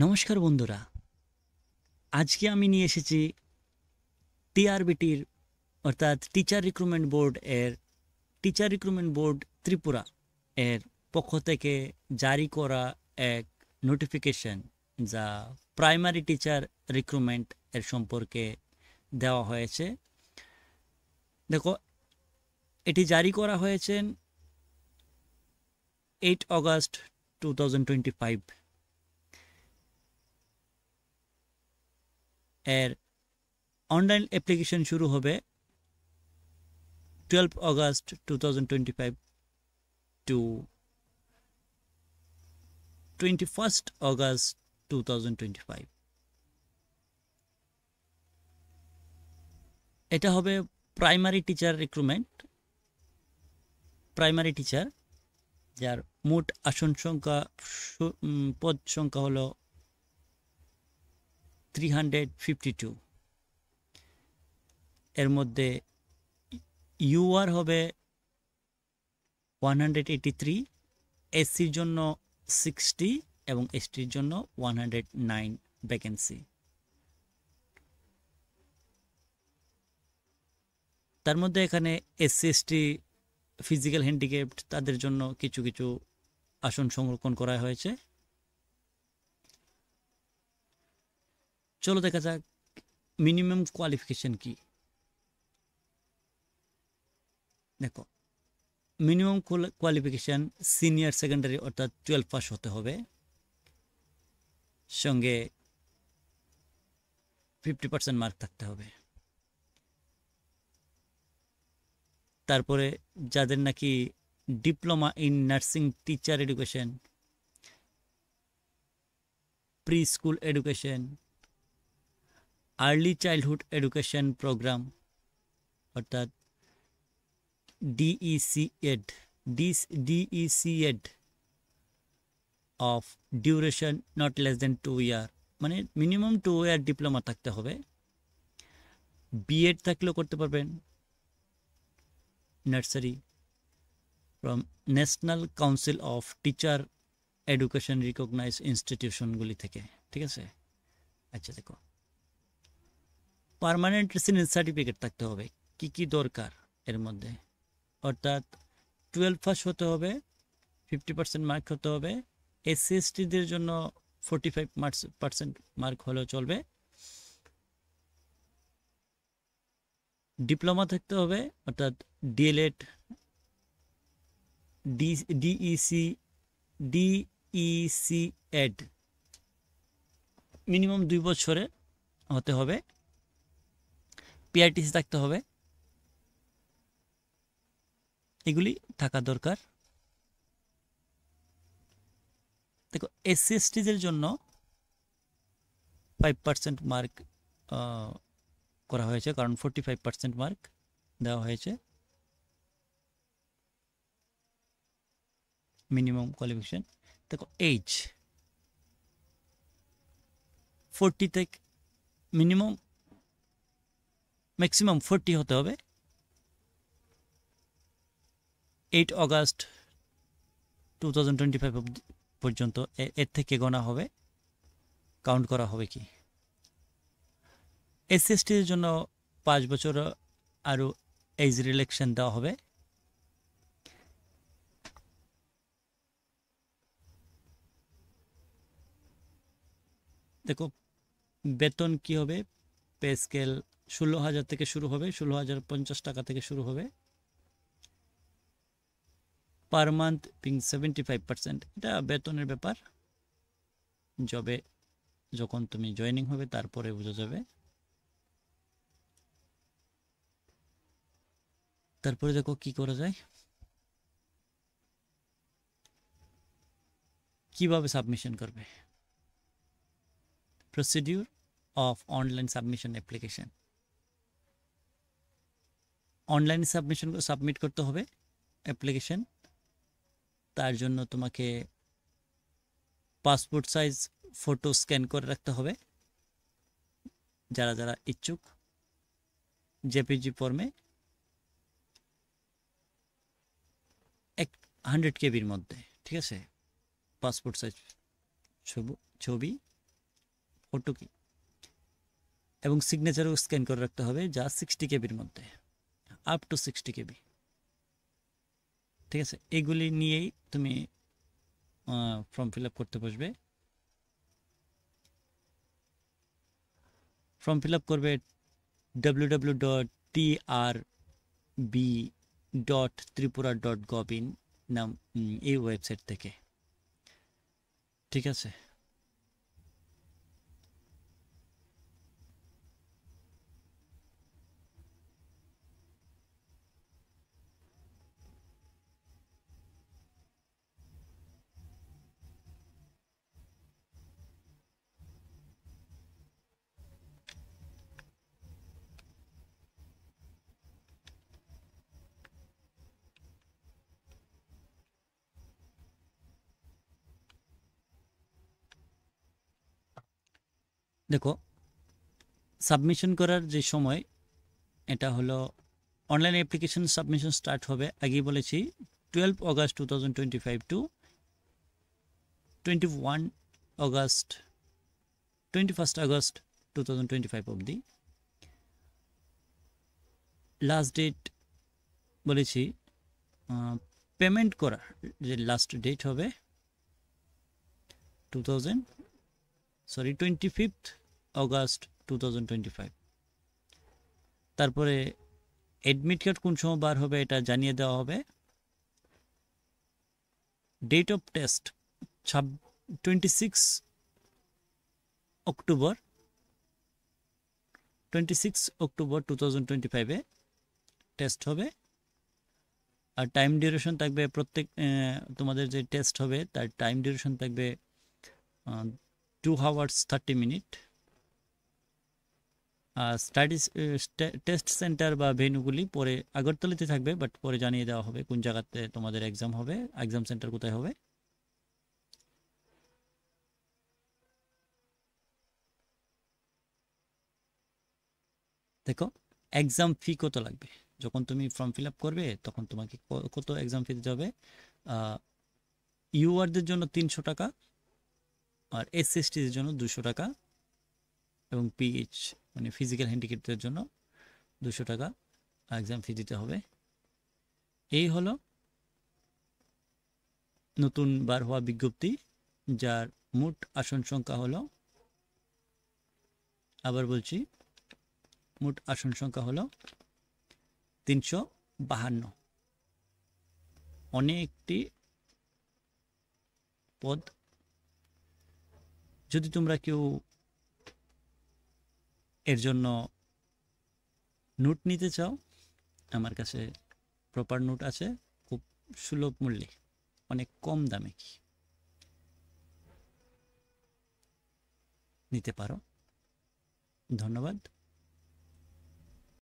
নমস্কার বন্ধুরা, আজকে আমি নিয়ে এসেছি টিআরবিটির অর্থাৎ টিচার রিক্রুটমেন্ট বোর্ড এর টিচার রিক্রুটমেন্ট বোর্ড ত্রিপুরা এর পক্ষ থেকে জারি করা এক নোটিফিকেশন, যা প্রাইমারি টিচার রিক্রুটমেন্ট এর সম্পর্কে দেওয়া হয়েছে। দেখো, এটি জারি করা হয়েছে 8 অগস্ট 2025 এর। অনলাইন অ্যাপ্লিকেশন শুরু হবে 12 অগস্ট 2025 to 21st অগস্ট 2025। এটা হবে primary teacher recruitment. Primary teacher যার মোট আসন সংখ্যা পদ সংখ্যা হলো 352। এর মধ্যে ইউআর হবে 183, এসসির জন্য 60 এবং এসটির জন্য 109 ভ্যাকেন্সি। তার মধ্যে এখানে এসসি এসটি ফিজিক্যাল হ্যান্ডিক্যাপড তাদের জন্য কিছু কিছু আসন সংরক্ষণ করা হয়েছে। চলো দেখা যাক মিনিমাম কোয়ালিফিকেশন কি। দেখো, মিনিমাম কোয়ালিফিকেশন সিনিয়র সেকেন্ডারি অর্থাৎ 12 পাস হতে হবে, সঙ্গে 50% মার্ক থাকতে হবে। তারপরে যাদের নাকি diploma in nursing teacher education, preschool education, early childhood education programme অর্থাৎ DECEd DECEd of duration not less than 2 year, মানে মিনিমাম 2 ইয়ার ডিপ্লোমা থাকতে হবে। বিএড থাকলেও করতে পারবেন nursery from National Council of Teacher Education recognise ইনস্টিটিউশনগুলি থেকে। ঠিক আছে। আচ্ছা, দেখো, পার্মানেন্ট রেসিডেন্স সার্টিফিকেট থাকতে হবে। কি কি দরকার এর মধ্যে? অর্থাৎ 12 পাস হতে হবে, 50% মার্ক হতে হবে। এসসি এসটিদের জন্য 45% মার্ক হলেও চলবে। ডিপ্লোমা থাকতে হবে অর্থাৎ ডিএলএড, ডিইসিএড মিনিমাম 2 বছরে হতে হবে। পিআরটিসি থাকতে হবে। এগুলি থাকা দরকার। দেখো, এসসি এসটিদের জন্য 5% মার্ক করা হয়েছে, কারণ 45% মার্ক দেওয়া হয়েছে মিনিমাম কোয়ালিফিকেশন। দেখো, এইজ 40 থেকে মিনিমাম ম্যাক্সিমাম 40 হতে হবে। 8 অগস্ট 2025 পর্যন্ত এর থেকে গোনা হবে, কাউন্ট করা হবে কি। এসসি এসটির জন্য 5 বছর আরও এজ রিল্যাক্সেশন দেওয়া হবে। দেখো, বেতন কি হবে? পে স্কেল 16,000 থেকে শুরু হবে, 16,050 টাকা থেকে শুরু হবে। পার মান্থ পিং 75%। এটা বেতনের ব্যাপার, জবে যখন তুমি জয়েনিং হবে তারপরে বোঝা যাবে। তারপরে দেখো কি করা যায়, কিভাবে সাবমিশন করবে। Procedure of online submission application. অনলাইনে সাবমিট করতে হবে অ্যাপ্লিকেশন। তার জন্য তোমাকে পাসপোর্ট সাইজ ফটো স্ক্যান করে রাখতে হবে, যারা যারা ইচ্ছুক, জেপিজি ফর্মে 100 কেবির মধ্যে। ঠিক আছে, পাসপোর্ট সাইজ ছবি ফটো কি, এবং সিগনেচারও স্ক্যান করে রাখতে হবে, যা 60 কেবির মধ্যে, আপ টু 60 কেবি। ঠিক আছে, এগুলি নিয়েই তুমি ফর্ম ফিল আপ করতে বসবে। ফর্ম ফিল আপ করবে www.trb.tripura.gov.in নাম এই ওয়েবসাইট থেকে। ঠিক আছে, দেখো সাবমিশন করার যে সময়, এটা হলো অনলাইন অ্যাপ্লিকেশন সাবমিশন স্টার্ট হবে, আগেই বলেছি 12 অগাস্ট 2025 টু 21 আগস্ট 2025 অবধি। লাস্ট ডেট বলেছি, পেমেন্ট করার যে লাস্ট ডেট হবে 25 অগাস্ট 2025। তারপরে অ্যাডমিট কার্ড কোন সময় বার হবে এটা জানিয়ে দেওয়া হবে। ডেট অফ টেস্ট 26 অক্টোবর 2025-এ টেস্ট হবে। আর টাইম ডিউরেশন থাকবে, প্রত্যেক তোমাদের যে টেস্ট হবে তার টাইম ডিউরেশন থাকবে 2 hours 30 minute. Study test centre বা ভেন্যুগুলি পরে আগরতলাতে থাকবে, বাট পরে জানিয়ে দেওয়া হবে কোন জায়গাতে তোমাদের এক্সাম হবে, এক্সাম সেন্টার কোথায় হবে। দেখো এক্সাম ফি কত লাগবে, যখন তুমি ফর্ম ফিল আপ করবে তখন তোমাকে কত এক্সাম ফি দিতে হবে। ইউআরদের জন্য 300 টাকা, আর এসসিএসটিদের জন্য 200 টাকা, এবং পিএইচ মানে ফিজিক্যাল হ্যান্ডিক্যাপদের জন্য 200 টাকা এক্সাম ফি দিতে হবে। এই হলো নতুন বার হওয়া বিজ্ঞপ্তি, যার মোট আসন সংখ্যা হলো, আবার বলছি, মোট আসন সংখ্যা হলো 352। অনেকটি পদ। যদি তোমরা কেউ এর জন্য নোট নিতে চাও, আমার কাছে প্রপার নোট আছে, খুব সুলভ মূল্যে, অনেক কম দামে নিতে পারো। ধন্যবাদ।